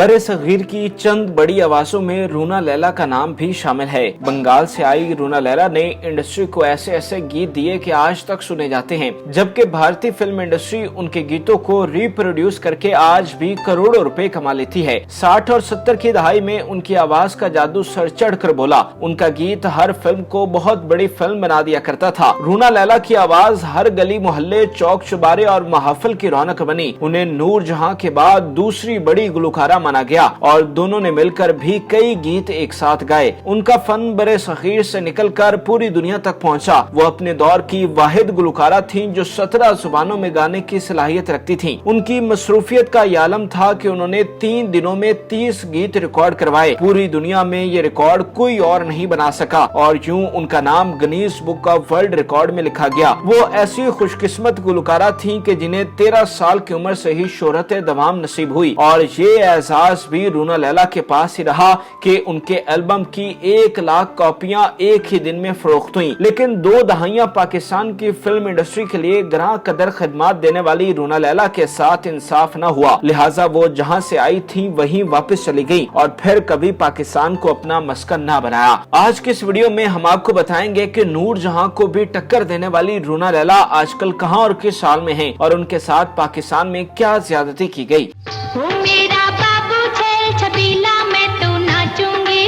बड़े सगीर की चंद बड़ी आवाजों में रूना लैला का नाम भी शामिल है। बंगाल से आई रूना लैला ने इंडस्ट्री को ऐसे ऐसे गीत दिए कि आज तक सुने जाते हैं, जबकि भारतीय फिल्म इंडस्ट्री उनके गीतों को रिप्रोड्यूस करके आज भी करोड़ों रुपए कमा लेती है। 60 और 70 की दहाई में उनकी आवाज का जादू सर चढ़ कर बोला। उनका गीत हर फिल्म को बहुत बड़ी फिल्म बना दिया करता था। रूना लैला की आवाज हर गली मोहल्ले, चौक चौबारे और महफिल की रौनक बनी। उन्हें नूर जहां के बाद दूसरी बड़ी गुलकारा माना गया और दोनों ने मिलकर भी कई गीत एक साथ गाए। उनका फन बड़े सगीर से निकलकर पूरी दुनिया तक पहुंचा। वो अपने दौर की वाहिद गुलकारा थीं जो 17 जुबानों में गाने की सलाहियत रखती थीं। उनकी मसरूफियत का ये आलम था कि उन्होंने 3 दिनों में 30 गीत रिकॉर्ड करवाए। पूरी दुनिया में ये रिकॉर्ड कोई और नहीं बना सका और यूं उनका नाम Guinness book of world record में लिखा गया। वो ऐसी खुशकिस्मत गुलकारा थीं कि जिन्हें 13 साल की उम्र से ही शोहरत दवाम नसीब हुई और ये एजाज भी रूना लैला के पास ही रहा कि उनके एल्बम की 1 लाख कॉपियां एक ही दिन में फरोख्त हुई। लेकिन 2 दहाइयां पाकिस्तान की फिल्म इंडस्ट्री के लिए ग्रां कदर खिदमत देने वाली रूना लैला के साथ इंसाफ न हुआ, लिहाजा वो जहां से आई थी वहीं वापस चली गई और फिर कभी पाकिस्तान को अपना मस्कन न बनाया। आज के इस वीडियो में हम आपको बताएंगे कि नूर जहां को भी टक्कर देने वाली रूना लैला आजकल कहां और किस साल में है और उनके साथ पाकिस्तान में क्या ज्यादती की गई। हो मेरा बाबू छेल छबीला मैं तो नाचूंगी,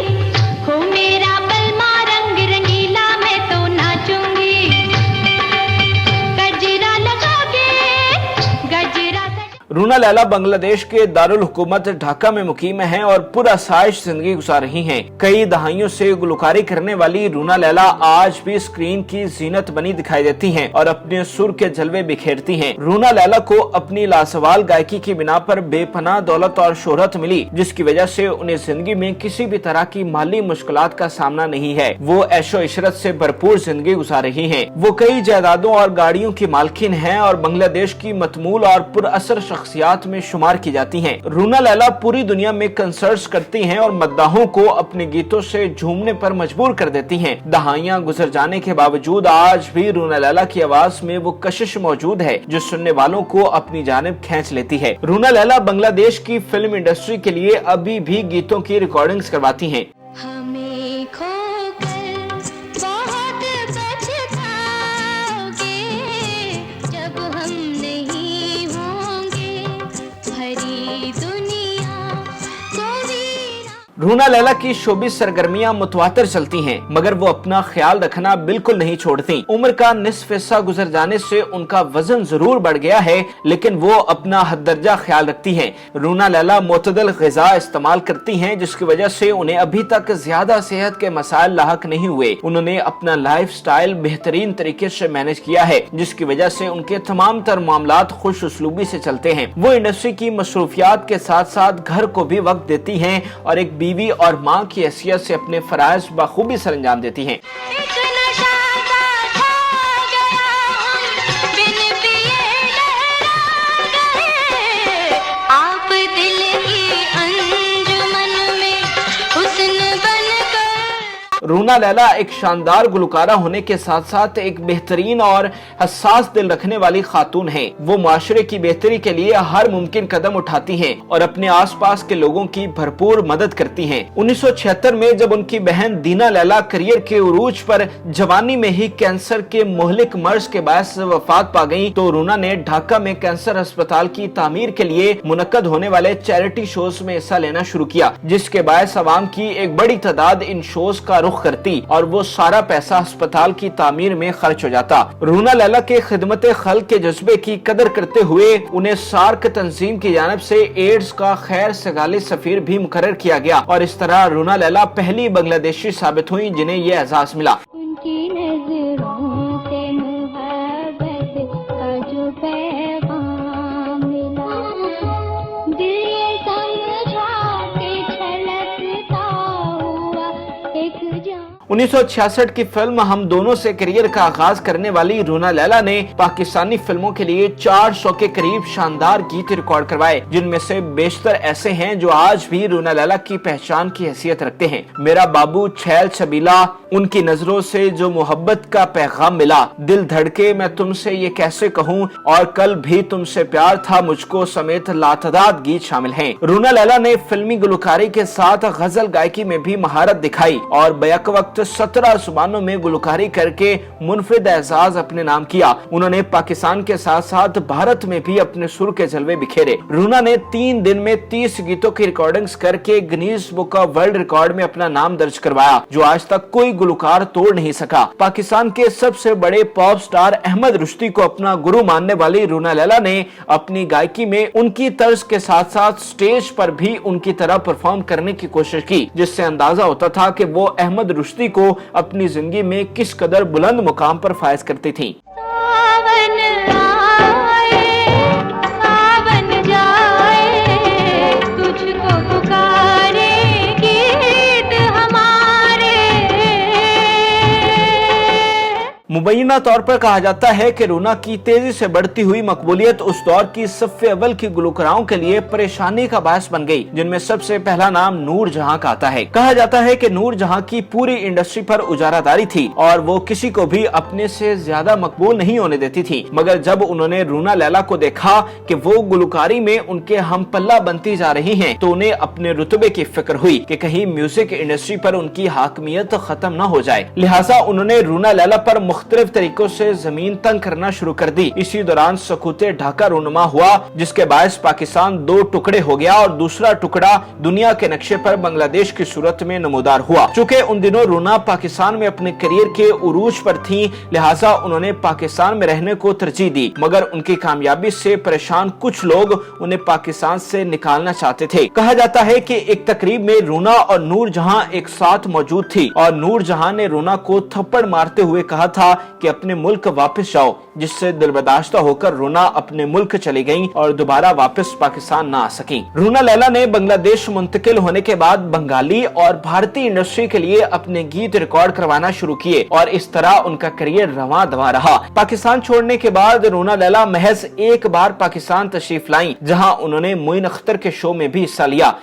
हो मेरा बलमा रंग रंगीला मैं तो नाचूंगी, गजरा लगा के गजरा। रूना लैला बांग्लादेश के दारुल हुकूमत ढाका में मुकीम है और पूरा साइश जिंदगी गुजार रही हैं। कई दहाइयों से गुलकारी करने वाली रूना लैला आज भी स्क्रीन की जीनत बनी दिखाई देती हैं और अपने सुर के जलवे बिखेरती हैं। रूना लैला को अपनी लासवाल गायकी की बिना पर बेपनाह दौलत और शोहरत मिली, जिसकी वजह से उन्हें जिंदगी में किसी भी तरह की माली मुश्किलात का सामना नहीं है। वो ऐशो इशरत से भरपूर जिंदगी गुजार रही हैं। वो कई जायदादों और गाड़ियों की मालकिन हैं और बांग्लादेश की मतमूल और पुरअसर शख्सियात में शुमार की जाती हैं। रूना लैला पूरी दुनिया में कंसर्ट्स करती हैं और मद्दाहों को अपने गीतों से झूमने पर मजबूर कर देती हैं। दहाइयां गुजर जाने के बावजूद आज भी रूना लैला की आवाज में वो कशिश मौजूद है जो सुनने वालों को अपनी जानिब खींच लेती है। रूना लैला बांग्लादेश की फिल्म इंडस्ट्री के लिए अभी भी गीतों की रिकॉर्डिंग्स करवाती हैं। हमें खोकर बहुत पछताओगे जब हम नहीं होंगे भरी दुनिया को वीरा। रूना लैला की शोबिस सरगर्मियां मुतवातर चलती हैं, मगर वो अपना ख्याल रखना बिल्कुल नहीं छोड़ती। उम्र का निस्फ हिस्सा गुजर जाने से उनका वजन जरूर बढ़ गया है, लेकिन वो अपना हद दर्जा ख्याल रखती हैं। रूना लैला मुतदल ग़िज़ा इस्तेमाल करती हैं, जिसकी वजह से उन्हें अभी तक ज्यादा सेहत के मसाइल लाहक नहीं हुए। उन्होंने अपना लाइफ स्टाइल बेहतरीन तरीके से मैनेज किया है, जिसकी वजह से उनके तमाम तर मामलात खुश उसलूबी से चलते हैं। वो इंडस्ट्री की मसरूफियात के साथ साथ घर को भी वक्त देती हैं और एक बीवी और माँ की हैसियत से अपने फराइज बखूबी सर अंजाम देती हैं। रूना लैला एक शानदार गुलकारा होने के साथ साथ एक बेहतरीन और हसास दिल रखने वाली खातून हैं। वो माशरे की बेहतरी के लिए हर मुमकिन कदम उठाती हैं और अपने आसपास के लोगों की भरपूर मदद करती हैं। 1976 में जब उनकी बहन दीना लैला करियर के उरूज पर जवानी में ही कैंसर के मुहलिक मर्ज के बायस वफात पा गयी, तो रूना ने ढाका में कैंसर अस्पताल की तामीर के लिए मुनक्कद होने वाले चैरिटी शोज में हिस्सा लेना शुरू किया, जिसके बायस अवाम की एक बड़ी तादाद इन शोज का रुख करती और वो सारा पैसा अस्पताल की तामीर में खर्च हो जाता। रूना लैला के खिदमत खल्क के जज्बे की कदर करते हुए उन्हें सार्क तंजीम की जानिब से एड्स का खैर सगाली सफीर भी मुकर्रर किया गया और इस तरह रूना लैला पहली बांग्लादेशी साबित हुई जिन्हें ये एजाज मिला। उनकी नजरों से मुहब्बत का जो पैगाम मिला, दिल ये समझा के छलकता हुआ एक जान। 1966 की फिल्म हम दोनों से करियर का आगाज करने वाली रूना लैला ने पाकिस्तानी फिल्मों के लिए 400 के करीब शानदार गीत रिकॉर्ड करवाए, जिनमें से बेशतर ऐसे हैं जो आज भी रूना लैला की पहचान की हैसियत रखते हैं। मेरा बाबू, छैल छबीला, उनकी नजरों से जो मोहब्बत का पैगाम मिला, दिल धड़के मैं तुमसे ये कैसे कहूँ, और कल भी तुमसे प्यार था मुझको समेत लातदाद गीत शामिल हैं। रूना लैला ने फिल्मी गुलकारी के साथ गजल गायकी में भी महारत दिखाई और बैक वक्त 17 जुबानों में गुलकारी करके मुनफरिद एजाज अपने नाम किया। उन्होंने पाकिस्तान के साथ साथ भारत में भी अपने सुर के जलवे बिखेरे। रूना ने 3 दिन में 30 गीतों की रिकॉर्डिंग्स करके Guinness book of world record में अपना नाम दर्ज करवाया, जो आज तक कोई गुलकार तोड़ नहीं सका। पाकिस्तान के सबसे बड़े पॉप स्टार अहमद रुश्ती को अपना गुरु मानने वाली रूना लैला ने अपनी गायकी में उनकी तर्ज के साथ साथ स्टेज पर भी उनकी तरह परफॉर्म करने की कोशिश की, जिससे अंदाजा होता था कि वो अहमद रुश्ती को अपनी जिंदगी में किस कदर बुलंद मुकाम पर फायज करती थी। मुबैना तौर पर कहा जाता है कि रूना की तेजी से बढ़ती हुई मकबूलियत उस दौर की सफ़े अव्वल की गुलकारों के लिए परेशानी का बायस बन गई, जिनमें सबसे पहला नाम नूर जहां का आता है। कहा जाता है कि नूर जहां की पूरी इंडस्ट्री पर उजारादारी थी और वो किसी को भी अपने से ज्यादा मकबूल नहीं होने देती थी, मगर जब उन्होंने रूना लैला को देखा कि वो गुलकारी में उनके हम पल्ला बनती जा रही हैं, तो उन्हें अपने रुतबे की फिक्र हुई कि कहीं म्यूजिक इंडस्ट्री पर उनकी हाकमियत खत्म न हो जाए। लिहाजा उन्होंने रूना लैला पर मुख्तलिफ तरीकों से जमीन तंग करना शुरू कर दी। इसी दौरान सकूते ढाका रूनुमा हुआ, जिसके बायस पाकिस्तान 2 टुकड़े हो गया और दूसरा टुकड़ा दुनिया के नक्शे पर बांग्लादेश की सूरत में नमूदार हुआ। चूँकि उन दिनों रूना पाकिस्तान में अपने करियर के उरूज पर थी, लिहाजा उन्होंने पाकिस्तान में रहने को तरजीह दी, मगर उनकी कामयाबी से परेशान कुछ लोग उन्हें पाकिस्तान से निकालना चाहते थे। कहा जाता है कि एक तकरीब में रूना और नूर जहां एक साथ मौजूद थी और नूर जहां ने रूना को थप्पड़ मारते हुए कहा था कि अपने मुल्क वापस जाओ, जिससे दिलबर्दाश्ता होकर रूना अपने मुल्क चली गईं और दोबारा वापस पाकिस्तान न आ सकी। रूना लैला ने बांग्लादेश मुंतकिल होने के बाद बंगाली और भारतीय इंडस्ट्री के लिए अपने गीत रिकॉर्ड करवाना शुरू किए और इस तरह उनका करियर रवां दवा रहा। पाकिस्तान छोड़ने के बाद रूना लैला महज एक बार पाकिस्तान तशरीफ लाई, जहां उन्होंने मोइन अख्तर के शो में भी हिस्सा लिया।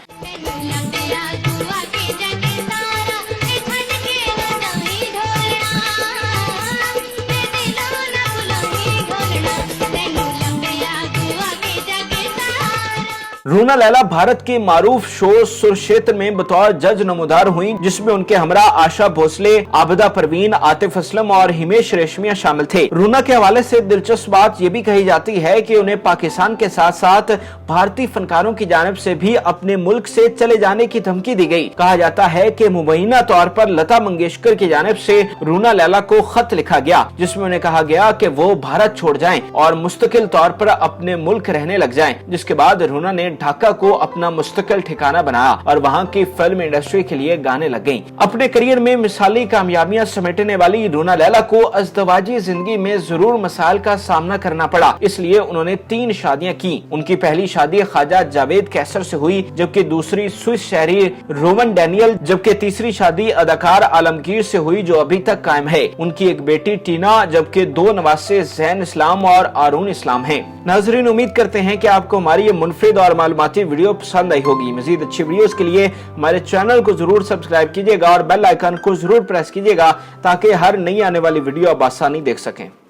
रूना लैला भारत के मारूफ शो सुरक्षेत्र में बतौर जज नमूदार हुई, जिसमें उनके हमरा आशा भोसले, आबिदा परवीन, आतिफ असलम और हिमेश रेशमिया शामिल थे। रूना के हवाले से दिलचस्प बात यह भी कही जाती है कि उन्हें पाकिस्तान के साथ साथ भारतीय फनकारों की जानिब से भी अपने मुल्क से चले जाने की धमकी दी गई। कहा जाता है कि मुबैना तौर पर लता मंगेशकर की जानिब से रूना लैला को खत लिखा गया, जिसमें उन्हें कहा गया कि वो भारत छोड़ जाएं और मुस्तकिल तौर पर अपने मुल्क रहने लग जाएं। जिसके बाद रूना ने ढाका को अपना मुस्तकिल ठिकाना बनाया और वहां की फिल्म इंडस्ट्री के लिए गाने लग गईं। अपने करियर में मिसाली कामयाबियां समेटने वाली रूना लैला को अज़दवाजी जिंदगी में जरूर मसाइल का सामना करना पड़ा, इसलिए उन्होंने 3 शादियां की। उनकी पहली शादी ख्वाजा जावेद कैसर से हुई, जबकि दूसरी स्विस शहरी रोमन डैनियल, जबकि तीसरी शादी अदाकार आलमगीर से हुई जो अभी तक कायम है। उनकी एक बेटी टीना, जबकि 2 नवासे जैन इस्लाम और आरून इस्लाम हैं। नाज़रीन, उम्मीद करते हैं कि आपको हमारी ये मुनफरिद और मालूमाती वीडियो पसंद आई होगी। मजीद अच्छी वीडियोस के लिए हमारे चैनल को जरूर सब्सक्राइब कीजिएगा और बेल आइकन को जरूर प्रेस कीजिएगा, ताकि हर नई आने वाली वीडियो आप आसानी देख सकें।